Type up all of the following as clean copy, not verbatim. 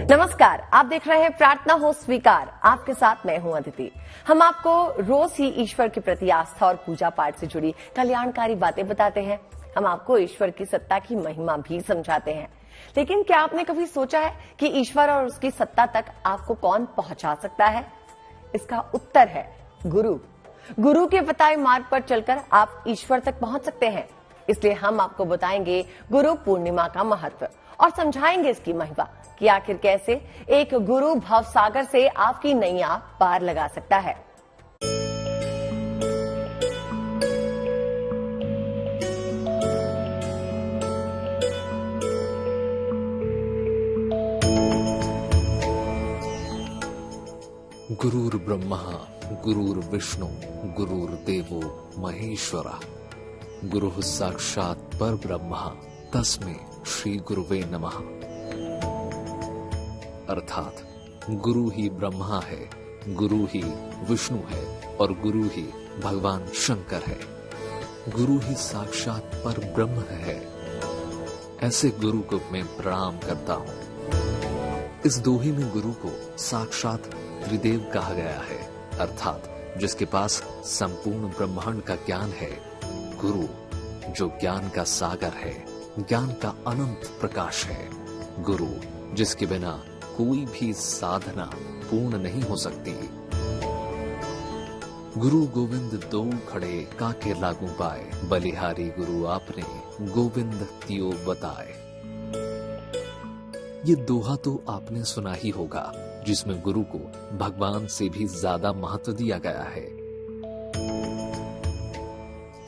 नमस्कार, आप देख रहे हैं प्रार्थना हो स्वीकार। आपके साथ मैं हूं अदिति। हम आपको रोज ही ईश्वर के प्रति आस्था और पूजा पाठ से जुड़ी कल्याणकारी बातें बताते हैं। हम आपको ईश्वर की सत्ता की महिमा भी समझाते हैं। लेकिन क्या आपने कभी सोचा है कि ईश्वर और उसकी सत्ता तक आपको कौन पहुंचा सकता है? इसका उत्तर है गुरु। गुरु के बताए मार्ग पर चलकर आप ईश्वर तक पहुंच सकते हैं। इसलिए हम आपको बताएंगे गुरु पूर्णिमा का महत्व और समझाएंगे इसकी महिमा कि आखिर कैसे एक गुरु भवसागर से आपकी नैया पार लगा सकता है। गुरुर् ब्रह्मा गुरुर्विष्णु गुरुर्देवो महेश्वरा गुरुः साक्षात् परब्रह्म तस्मै श्री गुरुवे नमः। अर्थात गुरु ही ब्रह्मा है, गुरु ही विष्णु है और गुरु ही भगवान शंकर है। गुरु ही साक्षात पर ब्रह्म है। ऐसे गुरु को मैं प्रणाम करता हूँ। इस दोहे में गुरु को साक्षात त्रिदेव कहा गया है, अर्थात जिसके पास संपूर्ण ब्रह्मांड का ज्ञान है। गुरु जो ज्ञान का सागर है, ज्ञान का अनंत प्रकाश है। गुरु जिसके बिना कोई भी साधना पूर्ण नहीं हो सकती। गुरु गोविंद दो खड़े काके लागू पाए, बलिहारी गुरु आपने गोविंद तियो बताए। ये दोहा तो आपने सुना ही होगा, जिसमें गुरु को भगवान से भी ज्यादा महत्व दिया गया है,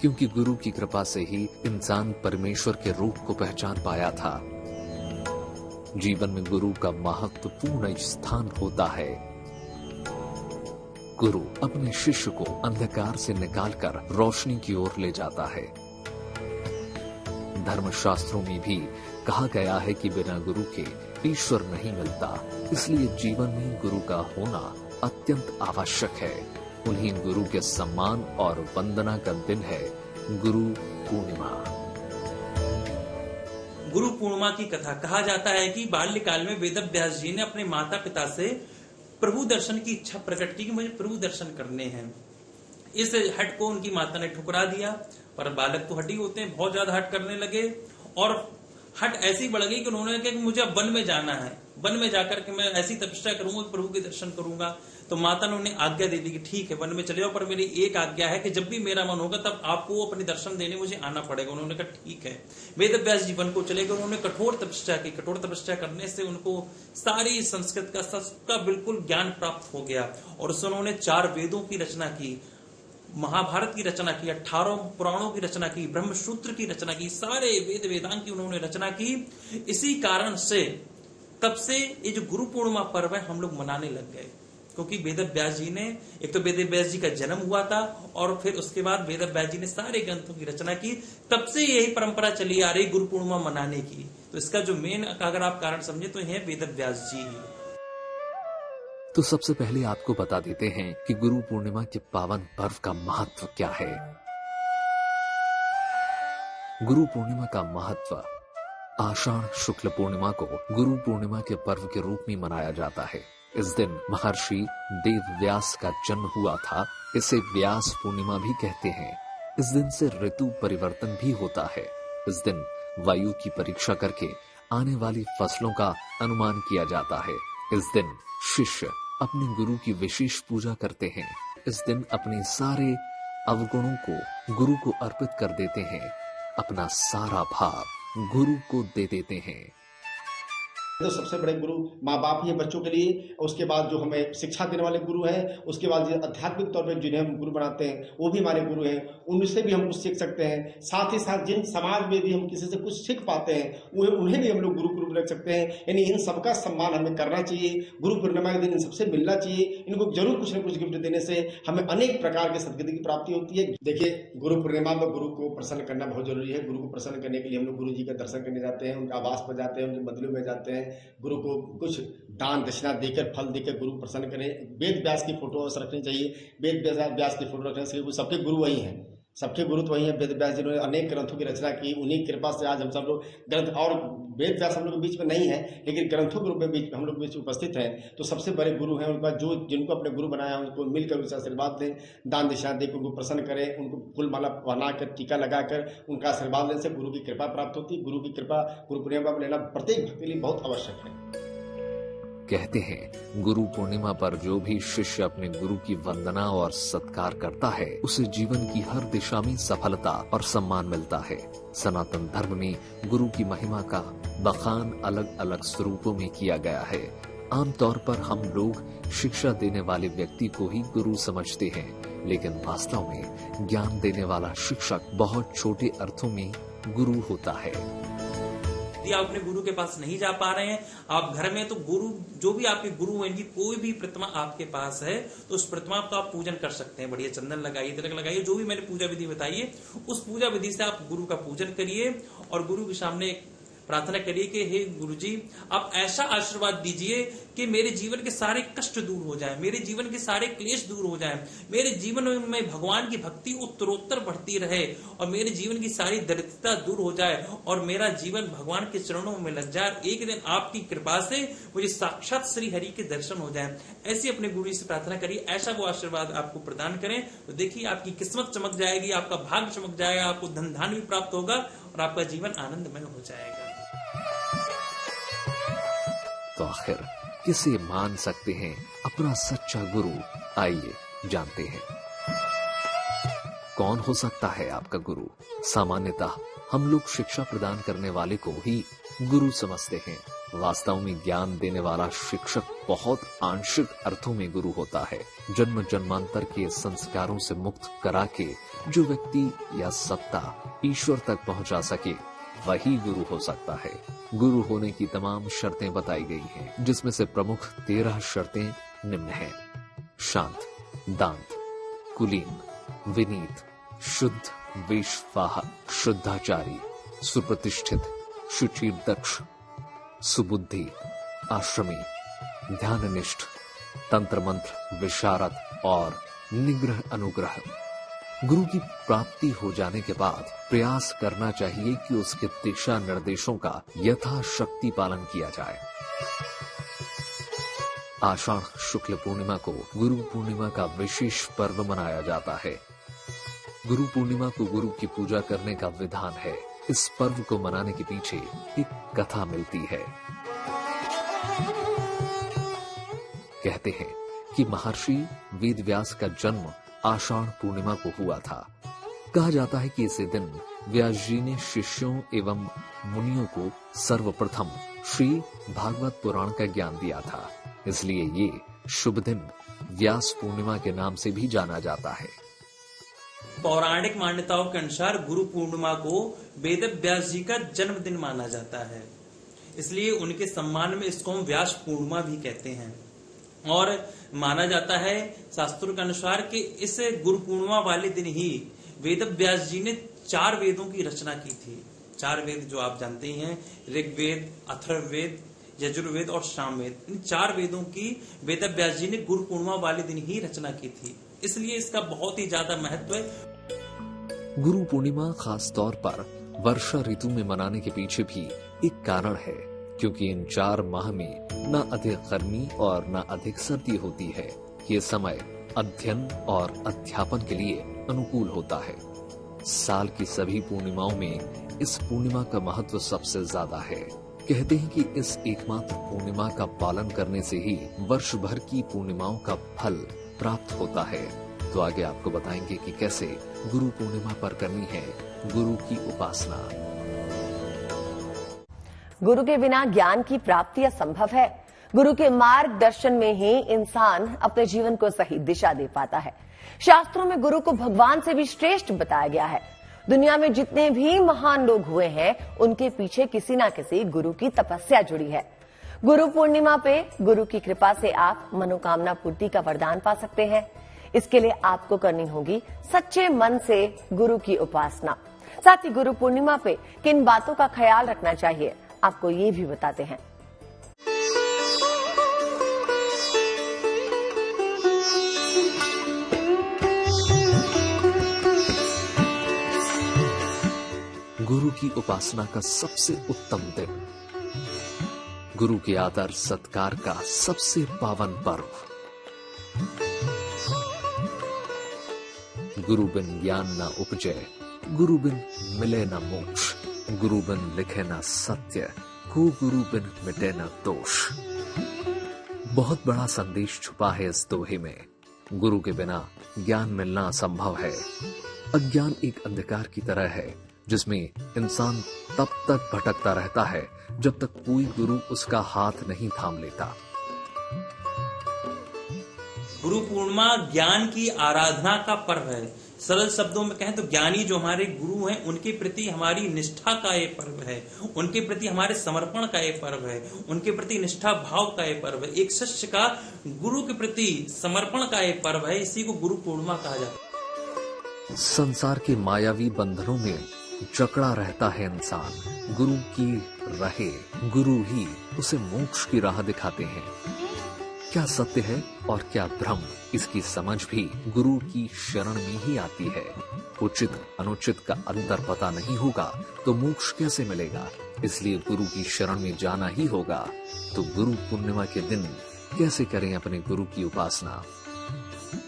क्योंकि गुरु की कृपा से ही इंसान परमेश्वर के रूप को पहचान पाया था। जीवन में गुरु का महत्वपूर्ण स्थान होता है। गुरु अपने शिष्य को अंधकार से निकालकर रोशनी की ओर ले जाता है। धर्मशास्त्रों में भी कहा गया है कि बिना गुरु के ईश्वर नहीं मिलता, इसलिए जीवन में गुरु का होना अत्यंत आवश्यक है। उन्हीं गुरु के सम्मान और वंदना का दिन है गुरु पूर्णिमा। गुरु पूर्णिमा की कथा कहा जाता है कि बाल्यकाल में वेद व्यास जी ने अपने माता पिता से प्रभु दर्शन की इच्छा प्रकट की कि मुझे प्रभु दर्शन करने हैं। इस हट को उनकी माता ने ठुकरा दिया, पर बालक तो हटी होते हैं, बहुत ज्यादा हट करने लगे और हट ऐसी बढ़ गई कि उन्होंने कहा कि मुझे अब वन में जाना है, वन में जाकर के मैं ऐसी तपस्या करूंगा, प्रभु के दर्शन करूंगा। तो माता ने उन्हें आज्ञा दे दी कि ठीक है, वन में चले जाओ, पर मेरी एक आज्ञा है कि जब भी मेरा मन होगा तब आपको अपने दर्शन देने मुझे आना पड़ेगा। उन्होंने कहा ठीक है। वेद व्यास जी वन को चले गए। उन्होंने कठोर तपस्या की। कठोर तपस्या करने से उनको सारी संस्कृत का सबका बिल्कुल ज्ञान प्राप्त हो गया और उससे उन्होंने 4 वेदों की रचना की, महाभारत की रचना की, 18 पुराणों की रचना की, ब्रह्मसूत्र की रचना की, सारे वेद वेदांत की उन्होंने रचना की। इसी कारण से तब से ये जो गुरु पूर्णिमा पर्व है हम लोग मनाने लग गए, क्योंकि वेद व्यास जी ने, एक तो वेद व्यास जी का जन्म हुआ था और फिर उसके बाद वेद व्यास जी ने सारे ग्रंथों की रचना की। तब से यही परंपरा चली आ रही गुरु पूर्णिमा मनाने की। तो इसका जो मेन अगर आप कारण समझे तो यह वेद व्यास जी ही। तो सबसे पहले आपको बता देते हैं कि गुरु पूर्णिमा के पावन पर्व का महत्व क्या है। गुरु पूर्णिमा का महत्व, आषाढ़ शुक्ल पूर्णिमा को गुरु पूर्णिमा के पर्व के रूप में मनाया जाता है। इस दिन महर्षि देव व्यास का जन्म हुआ था। इसे व्यास पूर्णिमा भी कहते हैं। इस दिन से ऋतु परिवर्तन भी होता है। इस दिन वायु की परीक्षा करके आने वाली फसलों का अनुमान किया जाता है। इस दिन शिष्य अपने गुरु की विशेष पूजा करते हैं। इस दिन अपने सारे अवगुणों को गुरु को अर्पित कर देते हैं। अपना सारा भाव गुरु को दे देते हैं। तो सबसे बड़े गुरु माँ बाप ही है बच्चों के लिए। उसके बाद जो हमें शिक्षा देने वाले गुरु हैं, उसके बाद जो आध्यात्मिक तौर पे जिन्हें हम गुरु बनाते हैं वो भी हमारे गुरु हैं। उनसे भी हम कुछ सीख सकते हैं। साथ ही साथ जिन समाज में भी हम किसी से कुछ सीख पाते हैं वो उन्हें भी हम लोग गुरु के रूप में रख सकते हैं। यानी इन सबका सम्मान हमें करना चाहिए। गुरु पूर्णिमा के दिन इन सबसे मिलना चाहिए। इनको जरूर कुछ न कुछ गिफ्ट देने से हमें अनेक प्रकार के सदगति की प्राप्ति होती है। देखिए, गुरु पूर्णिमा में गुरु को प्रसन्न करना बहुत जरूरी है। गुरु को प्रसन्न करने के लिए हम लोग गुरु जी का दर्शन करने जाते हैं, उनके आवास पर जाते हैं, उनके मंदिरों में जाते हैं। गुरु को कुछ दान दक्षिणा देकर, फल देकर गुरु प्रसन्न करें। वेद व्यास की फोटो रखनी चाहिए। वेद व्यास की फोटो रखने से सबके गुरु वही हैं। सबके गुरु तो वही है। वेद व्यास जिन्होंने अनेक ग्रंथों की रचना की, उन्हीं की कृपा से आज हम सब लोग ग्रंथ, और वेद व्यास हम लोग के बीच में नहीं है लेकिन ग्रंथों के रूप में बीच हम लोग बीच उपस्थित हैं। तो सबसे बड़े गुरु हैं, उनका जो जिनको अपने गुरु बनाया उनको मिलकर उनसे आशीर्वाद दें, दान दिशा देकर उनको प्रसन्न करें, उनको फूल माला बनाकर टीका लगाकर उनका आशीर्वाद लेने से गुरु की कृपा प्राप्त होती है। गुरु की कृपा, गुरु पूर्णिमा लेना प्रत्येक भक्त के लिए बहुत आवश्यक है। कहते हैं गुरु पूर्णिमा पर जो भी शिष्य अपने गुरु की वंदना और सत्कार करता है उसे जीवन की हर दिशा में सफलता और सम्मान मिलता है। सनातन धर्म में गुरु की महिमा का बखान अलग अलग स्वरूपों में किया गया है। आमतौर पर हम लोग शिक्षा देने वाले व्यक्ति को ही गुरु समझते हैं, लेकिन वास्तव में ज्ञान देने वाला शिक्षक बहुत छोटे अर्थों में गुरु होता है। यदि आप अपने गुरु के पास नहीं जा पा रहे हैं, आप घर में, तो गुरु जो भी आपके गुरु हैं, कोई भी प्रतिमा आपके पास है तो उस प्रतिमा का आप पूजन कर सकते हैं। बढ़िया चंदन लगाइए, तिलक लगाइए, जो भी मैंने पूजा विधि बताई है उस पूजा विधि से आप गुरु का पूजन करिए और गुरु के सामने प्रार्थना करिए कि हे गुरु जी, आप ऐसा आशीर्वाद दीजिए कि मेरे जीवन के सारे कष्ट दूर हो जाएं, मेरे जीवन के सारे क्लेश दूर हो जाएं, मेरे जीवन में भगवान की भक्ति उत्तरोत्तर बढ़ती रहे और मेरे जीवन की सारी दरिद्रता दूर हो जाए और मेरा जीवन भगवान के चरणों में लग जाए। एक दिन आपकी कृपा से मुझे साक्षात श्री हरि के दर्शन हो जाए। ऐसी अपने गुरु से प्रार्थना करिए, ऐसा वो आशीर्वाद आपको प्रदान करें तो देखिए आपकी किस्मत चमक जाएगी, आपका भाग्य चमक जाएगा, आपको धन धान्य भी प्राप्त होगा और आपका जीवन आनंदमय हो जाएगा। तो आखिर किसे मान सकते हैं अपना सच्चा गुरु? आइए जानते हैं कौन हो सकता है आपका गुरु। सामान्यतः हम लोग शिक्षा प्रदान करने वाले को ही गुरु समझते हैं। वास्तव में ज्ञान देने वाला शिक्षक बहुत आंशिक अर्थों में गुरु होता है। जन्म जन्मांतर के संस्कारों से मुक्त करा के जो व्यक्ति या सत्ता ईश्वर तक पहुंचा सके वही गुरु हो सकता है। गुरु होने की तमाम शर्तें बताई गई हैं, जिसमें से प्रमुख 13 शर्तें निम्न हैं। शांत, दांत, कुलीन, विनीत, शुद्ध, वेशवाह, शुद्धाचारी, सुप्रतिष्ठित, शुचिर्दक्ष, सुबुद्धि, आश्रमी, ध्याननिष्ठ, तंत्र मंत्र विशारद और निग्रह अनुग्रह। गुरु की प्राप्ति हो जाने के बाद प्रयास करना चाहिए कि उसके दिशा निर्देशों का यथाशक्ति पालन किया जाए। आषाढ़ शुक्ल पूर्णिमा को गुरु पूर्णिमा का विशेष पर्व मनाया जाता है। गुरु पूर्णिमा को गुरु की पूजा करने का विधान है। इस पर्व को मनाने के पीछे एक कथा मिलती है। कहते हैं कि महर्षि वेद व्यास का जन्म आषाढ़ पूर्णिमा को हुआ था। कहा जाता है कि इसी दिन व्यास जी ने शिष्यों एवं मुनियों को सर्वप्रथम श्री भागवत पुराण का ज्ञान दिया था। इसलिए ये शुभ दिन व्यास पूर्णिमा के नाम से भी जाना जाता है। पौराणिक मान्यताओं के अनुसार गुरु पूर्णिमा को वेद व्यास जी का जन्मदिन माना जाता है, इसलिए उनके सम्मान में इसको हम व्यास पूर्णिमा भी कहते हैं। और माना जाता है शास्त्रों के अनुसार कि इस गुरु पूर्णिमा वाले दिन ही वेद व्यास जी ने 4 वेदों की रचना की थी। 4 वेद जो आप जानते ही हैं, ऋग्वेद, अथर्ववेद, यजुर्वेद और सामवेद। इन 4 वेदों की वेद व्यास जी ने गुरु पूर्णिमा वाले दिन ही रचना की थी, इसलिए इसका बहुत ही ज्यादा महत्व है। गुरु पूर्णिमा खास तौर पर वर्षा ऋतु में मनाने के पीछे भी एक कारण है, क्योंकि इन 4 माह में न अधिक गर्मी और न अधिक सर्दी होती है। ये समय अध्ययन और अध्यापन के लिए अनुकूल होता है। साल की सभी पूर्णिमाओं में इस पूर्णिमा का महत्व सबसे ज्यादा है। कहते हैं कि इस एकमात्र पूर्णिमा का पालन करने से ही वर्ष भर की पूर्णिमाओं का फल प्राप्त होता है। तो आगे आपको बताएंगे कि कैसे गुरु पूर्णिमा पर करनी है गुरु की उपासना। गुरु के बिना ज्ञान की प्राप्ति असंभव है। गुरु के मार्गदर्शन में ही इंसान अपने जीवन को सही दिशा दे पाता है। शास्त्रों में गुरु को भगवान से भी श्रेष्ठ बताया गया है। दुनिया में जितने भी महान लोग हुए हैं, उनके पीछे किसी ना किसी गुरु की तपस्या जुड़ी है। गुरु पूर्णिमा पे गुरु की कृपा से आप मनोकामना पूर्ति का वरदान पा सकते हैं। इसके लिए आपको करनी होगी सच्चे मन से गुरु की उपासना। साथ ही गुरु पूर्णिमा पे किन बातों का ख्याल रखना चाहिए, आपको ये भी बताते हैं। की उपासना का सबसे उत्तम दिन, गुरु के आदर सत्कार का सबसे पावन पर्व। गुरु बिन ज्ञान न उपजे, गुरु बिन मिले न मोक्ष, गुरु बिन लिखे न सत्य, को गुरु बिन मिटे न दोष। बहुत बड़ा संदेश छुपा है इस दोहे में। गुरु के बिना ज्ञान मिलना असंभव है। अज्ञान एक अंधकार की तरह है जिसमें इंसान तब तक भटकता रहता है जब तक कोई गुरु उसका हाथ नहीं थाम लेता। गुरु पूर्णिमा ज्ञान की आराधना का पर्व है। सरल शब्दों में कहें तो ज्ञानी जो हमारे गुरु हैं उनके प्रति हमारी निष्ठा का ये पर्व है, उनके प्रति हमारे समर्पण का ये पर्व है, उनके प्रति निष्ठा भाव का ये पर्व है। एक शिष्य का गुरु के प्रति समर्पण का ये पर्व है, इसी को गुरु पूर्णिमा कहा जाता है। संसार के मायावी बंधनों में जकड़ा रहता है इंसान। गुरु की रहे, गुरु ही उसे मोक्ष की राह दिखाते हैं। क्या सत्य है और क्या भ्रम, इसकी समझ भी गुरु की शरण में ही आती है। उचित अनुचित का अंतर पता नहीं होगा तो मोक्ष कैसे मिलेगा? इसलिए गुरु की शरण में जाना ही होगा। तो गुरु पूर्णिमा के दिन कैसे करें अपने गुरु की उपासना?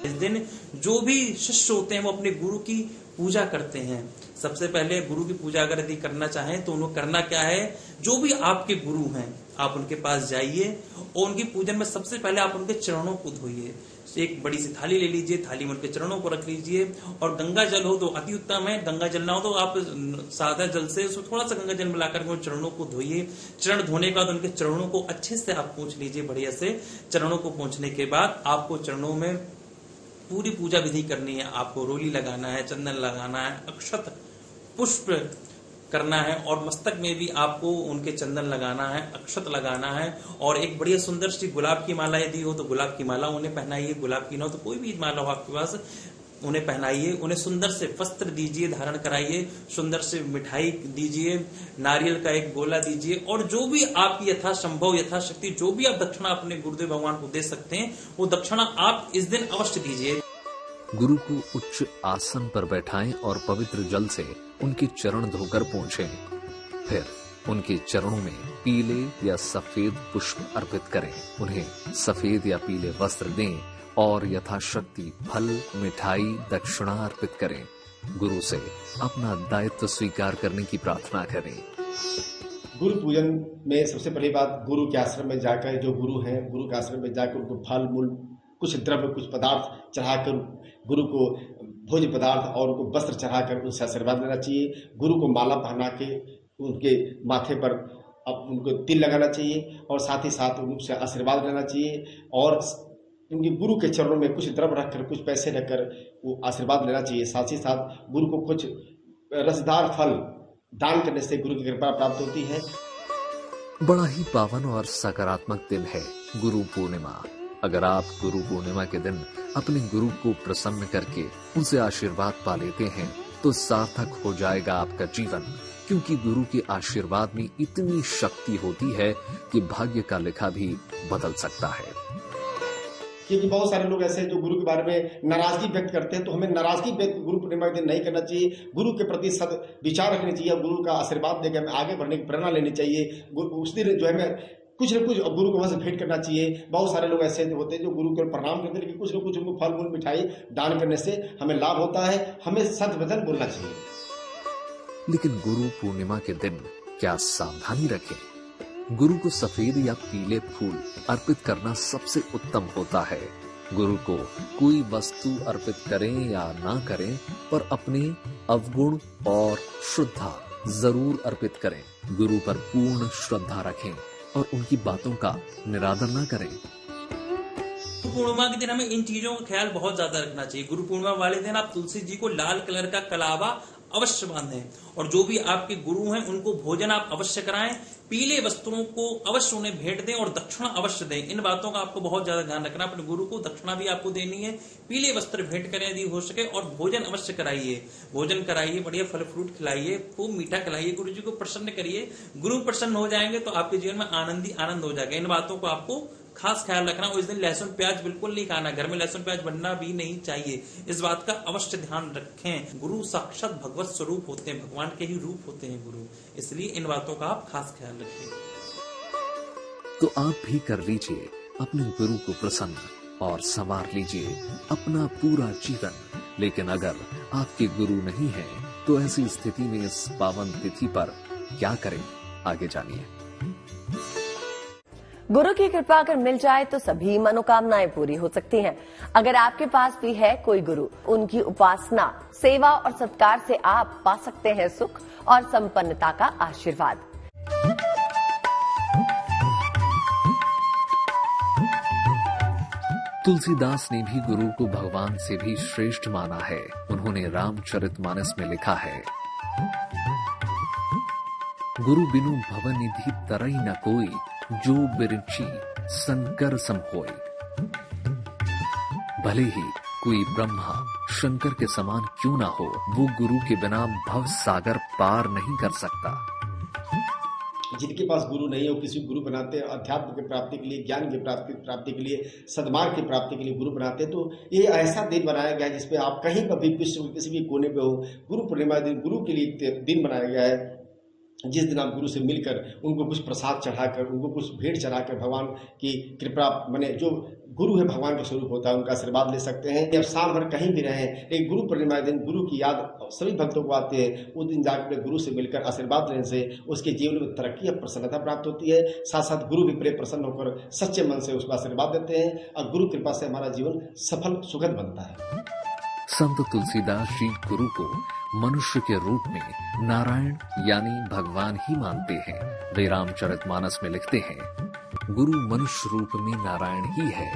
इस दिन जो भी शिष्य होते हैं वो अपने गुरु की पूजा करते हैं। सबसे पहले गुरु की पूजा अगर यदि करना चाहें तो उन्हें करना क्या है, जो भी आपके गुरु हैं आप उनके पास जाइए और उनकी पूजन में सबसे पहले आप उनके चरणों को धोइए। एक बड़ी सी थाली ले लीजिए, थाली में उनके चरणों को रख लीजिए और गंगा जल हो तो अति उत्तम है। गंगा जल ना हो तो आप सादा जल से उसमें थोड़ा सा गंगा जल मिलाकर के चरणों को धोइए। चरण धोने के बाद उनके चरणों को अच्छे से आप पोंछ लीजिए बढ़िया से। चरणों को पोंछने के बाद आपको चरणों में पूरी पूजा विधि करनी है। आपको रोली लगाना है, चंदन लगाना है, अक्षत पुष्प करना है और मस्तक में भी आपको उनके चंदन लगाना है, अक्षत लगाना है। और एक बढ़िया सुंदर सी गुलाब की माला यदि हो तो गुलाब की माला उन्हें पहनाइए, गुलाब की ना हो तो कोई भी माला हो आपके पास उन्हें पहनाइए। उन्हें सुंदर से वस्त्र दीजिए, धारण कराइए, सुंदर से मिठाई दीजिए, नारियल का एक गोला दीजिए और जो भी आपकी यथासंभव यथाशक्ति जो भी आप दक्षिणा अपने गुरुदेव भगवान को दे सकते हैं वो दक्षिणा आप इस दिन अवश्य दीजिए। गुरु को उच्च आसन पर बैठाएं और पवित्र जल से उनके चरण धोकर पोंछें। फिर उनके चरणों में पीले या सफेद पुष्प अर्पित करें। उन्हें सफेद या पीले वस्त्र दें और यथाशक्ति फल, मिठाई, दक्षिणा अर्पित करें। गुरु से अपना दायित्व स्वीकार करने की प्रार्थना करें। गुरु पूजन में सबसे पहली बात गुरु के आश्रम में जाकर, जो गुरु हैं गुरु के आश्रम में जाकर उनको फल मूल कुछ द्रव्य कुछ पदार्थ चढ़ाकर गुरु को भोज्य पदार्थ और उनको वस्त्र चढ़ाकर उनसे आशीर्वाद लेना चाहिए। गुरु को माला पहना के उनके माथे पर अब उनको तिल लगाना चाहिए और साथ ही साथ उनसे आशीर्वाद लेना चाहिए और उनके गुरु के चरणों में कुछ द्रव्य रखकर कुछ पैसे रखकर वो आशीर्वाद लेना चाहिए। साथ ही साथ गुरु को कुछ रसदार फल दान करने से गुरु की कृपा प्राप्त होती है। बड़ा ही पावन और सकारात्मक दिन है गुरु पूर्णिमा। अगर आप गुरु पूर्णिमा के दिन अपने गुरु को प्रसन्न करके उनसे आशीर्वाद पा लेते हैं तो सार्थक हो जाएगा आपका जीवन, क्योंकि गुरु के आशीर्वाद में इतनी शक्ति होती है कि भाग्य का लिखा भी बदल सकता है। क्योंकि बहुत सारे लोग ऐसे जो गुरु के बारे में नाराजगी व्यक्त करते हैं, तो हमें नाराजगी व्यक्त गुरु पूर्णिमा के दिन नहीं करना चाहिए। गुरु के प्रति सद विचार रखनी चाहिए, गुरु का आशीर्वाद देकर हमें आगे बढ़ने की प्रेरणा लेनी चाहिए। उस दिन जो है हमें कुछ न कुछ गुरु को वहां से भेंट करना चाहिए। बहुत सारे लोग ऐसे होते हैं जो गुरु को प्रणाम करते हैं, लेकिन कुछ न कुछ उनको फल मूल मिठाई दान करने से हमें लाभ होता है। हमें सद्वचन बोलना चाहिए। लेकिन गुरु पूर्णिमा के दिन क्या सावधानी रखें? गुरु को सफेद या पीले फूल अर्पित करना सबसे उत्तम होता है। गुरु को कोई वस्तु अर्पित करें या ना करें, पर अपने अवगुण और श्रद्धा जरूर अर्पित करें। गुरु पर पूर्ण श्रद्धा रखें और उनकी बातों का निरादर ना करें। गुरु पूर्णिमा के दिन हमें इन चीजों का ख्याल बहुत ज्यादा रखना चाहिए। गुरु पूर्णिमा वाले दिन आप तुलसी जी को लाल कलर का कलावा अवश्य बांधें और जो भी आपके गुरु हैं उनको भोजन आप अवश्य कराएं। पीले वस्त्रों को अवश्य उन्हें भेंट दें और दक्षिणा अवश्य दें। इन बातों का आपको बहुत ज्यादा ध्यान रखना। अपने गुरु को दक्षिणा भी आपको देनी है, पीले वस्त्र भेंट करें यदि हो सके और भोजन अवश्य कराइए। भोजन कराइए, बढ़िया फल फ्रूट खिलाइए, खूब मीठा खिलाइए, गुरु जी को प्रसन्न करिए। गुरु प्रसन्न हो जाएंगे तो आपके जीवन में आनंद ही आनंद हो जाएगा। इन बातों को आपको खास ख्याल रखना। और इस दिन लहसुन प्याज बिल्कुल नहीं खाना, घर में लहसुन प्याज बनना भी नहीं चाहिए, इस बात का अवश्य ध्यान रखें। गुरु साक्षात भगवत स्वरूप होते हैं, भगवान के ही रूप होते हैं गुरु, इसलिए इन बातों का आप खास ख्याल रखिए। तो आप भी कर लीजिए अपने गुरु को प्रसन्न और संवार लीजिए अपना पूरा जीवन। लेकिन अगर आपके गुरु नहीं है तो ऐसी स्थिति में इस पावन तिथि पर क्या करें, आगे जानिए। गुरु की कृपा अगर मिल जाए तो सभी मनोकामनाएं पूरी हो सकती हैं। अगर आपके पास भी है कोई गुरु, उनकी उपासना, सेवा और सत्कार से आप पा सकते हैं सुख और संपन्नता का आशीर्वाद। तुलसीदास ने भी गुरु को भगवान से भी श्रेष्ठ माना है। उन्होंने रामचरितमानस में लिखा है, गुरु बिनु भवन निधि तरई न कोई, जो बिरची शंकर सम होय। भले ही कोई ब्रह्मा शंकर के समान क्यों ना हो, वो गुरु के बिना भव सागर पार नहीं कर सकता। जिनके पास गुरु नहीं है वो किसी गुरु बनाते हैं, अध्यात्म की प्राप्ति के लिए, ज्ञान की प्राप्ति के लिए, सद्मार्ग की प्राप्ति के लिए गुरु बनाते हैं। तो ये ऐसा दिन बनाया गया है जिसपे आप कहीं पर भी विश्व के किसी भी कोने पे हो, गुरु पूर्णिमा दिन गुरु के लिए दिन बनाया गया है, जिस दिन आप गुरु से मिलकर उनको कुछ प्रसाद चढ़ाकर, उनको कुछ भेंट चढ़ाकर भगवान की कृपा, माने जो गुरु है भगवान का स्वरूप होता है, उनका आशीर्वाद ले सकते हैं। अब साल भर कहीं भी रहें, लेकिन गुरु पूर्णिमा दिन गुरु की याद सभी भक्तों को आती है। उस दिन जाकर गुरु से मिलकर आशीर्वाद लेने से उसके जीवन में तरक्की और प्रसन्नता प्राप्त होती है। साथ साथ गुरु भी बड़े प्रसन्न होकर सच्चे मन से उसको आशीर्वाद देते हैं और गुरु कृपा से हमारा जीवन सफल सुखद बनता है। संत तुलसीदास जी गुरु को मनुष्य के रूप में नारायण यानी भगवान ही मानते हैं। वे रामचरितमानस में लिखते हैं, गुरु मनुष्य रूप में नारायण ही है।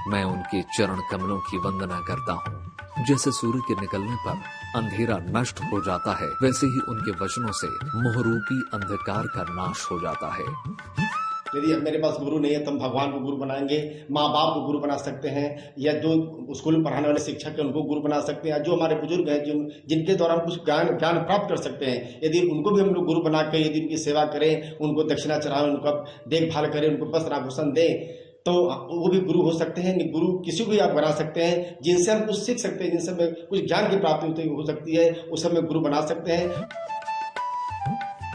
मैं उनके चरण कमलों की वंदना करता हूँ। जैसे सूर्य के निकलने पर अंधेरा नष्ट हो जाता है, वैसे ही उनके वचनों से मोहरूपी अंधकार का नाश हो जाता है। यदि मेरे पास गुरु नहीं है तो हम भगवान को गुरु बनाएंगे, माँ बाप को गुरु बना सकते हैं, या जो स्कूल में पढ़ाने वाले शिक्षक हैं उनको गुरु बना सकते हैं, जो हमारे बुजुर्ग हैं जिनके द्वारा हम कुछ ज्ञान प्राप्त कर सकते हैं, यदि उनको भी हम लोग गुरु बनाकर यदि उनकी सेवा करें, उनको दक्षिणा चढ़ाएं, उनको देखभाल करें, उनको वस्त्र आभूषण दें, तो वो भी गुरु हो सकते हैं। गुरु किसी को भी आप बना सकते हैं, जिनसे हम कुछ सीख सकते हैं, जिनसे हमें कुछ ज्ञान की प्राप्ति हो सकती है, उस समय गुरु बना सकते हैं।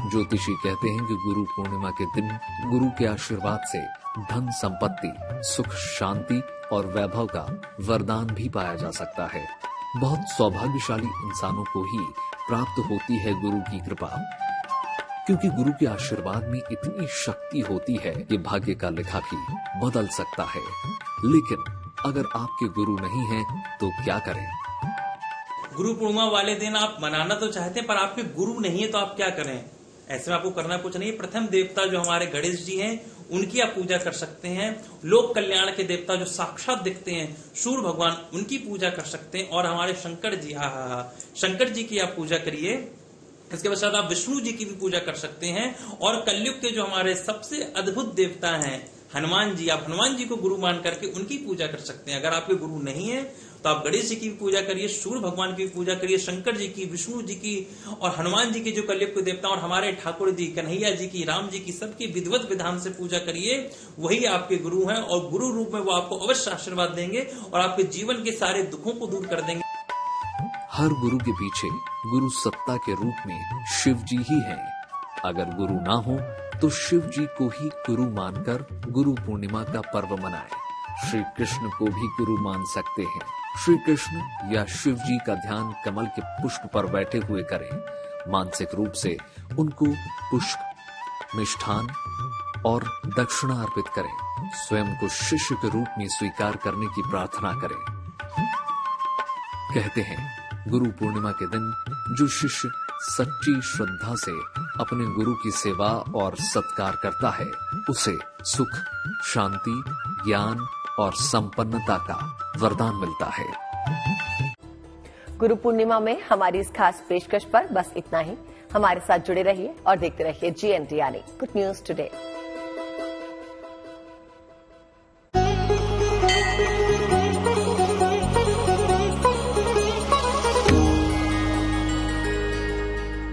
ज्योतिषी कहते हैं कि गुरु पूर्णिमा के दिन गुरु के आशीर्वाद से धन संपत्ति, सुख, शांति और वैभव का वरदान भी पाया जा सकता है। बहुत सौभाग्यशाली इंसानों को ही प्राप्त होती है गुरु की कृपा, क्योंकि गुरु के आशीर्वाद में इतनी शक्ति होती है कि भाग्य का लिखा भी बदल सकता है। लेकिन अगर आपके गुरु नहीं है तो क्या करें? गुरु पूर्णिमा वाले दिन आप मनाना तो चाहते हैं, पर आपके गुरु नहीं है तो आप क्या करें? ऐसे में आपको करना कुछ नहीं। प्रथम देवता जो हमारे गणेश जी हैं उनकी आप पूजा कर सकते हैं। लोक कल्याण के देवता जो साक्षात दिखते हैं सूर्य भगवान, उनकी पूजा कर सकते हैं। और हमारे शंकर जी, शंकर जी की आप पूजा करिए। इसके पश्चात आप विष्णु जी की भी पूजा कर सकते हैं। और कलयुग के जो हमारे सबसे अद्भुत देवता हैं हनुमान जी, आप हनुमान जी को गुरु मान करके उनकी पूजा कर सकते हैं। अगर आपके गुरु नहीं है तो आप गणेश जी की भी पूजा करिए, सूर्य भगवान की भी पूजा करिए, शंकर जी की, विष्णु जी की और हनुमान जी की जो कलयुग के देवता, और हमारे ठाकुर जी, कन्हैया जी की, राम जी की, सबकी विधिवत विधान से पूजा करिए। वही आपके गुरु हैं और गुरु रूप में वो आपको अवश्य आशीर्वाद देंगे और आपके जीवन के सारे दुखों को दूर कर देंगे। हर गुरु के पीछे गुरु सत्ता के रूप में शिव जी ही हैं। अगर गुरु ना हो तो शिव जी को ही गुरु मानकर गुरु पूर्णिमा का पर्व मनाएं। श्री कृष्ण को भी गुरु मान सकते हैं। श्री कृष्ण या शिव जी का ध्यान कमल के पुष्प पर बैठे हुए करें। मानसिक रूप से उनको पुष्प, मिष्ठान और दक्षिणा अर्पित करें। स्वयं को शिष्य के रूप में स्वीकार करने की प्रार्थना करें। कहते हैं, गुरु पूर्णिमा के दिन जो शिष्य सच्ची श्रद्धा से अपने गुरु की सेवा और सत्कार करता है, उसे सुख, शांति, ज्ञान और संपन्नता का वरदान मिलता है। गुरु पूर्णिमा में हमारी इस खास पेशकश पर बस इतना ही। हमारे साथ जुड़े रहिए और देखते रहिए GNT यानी गुड न्यूज टुडे।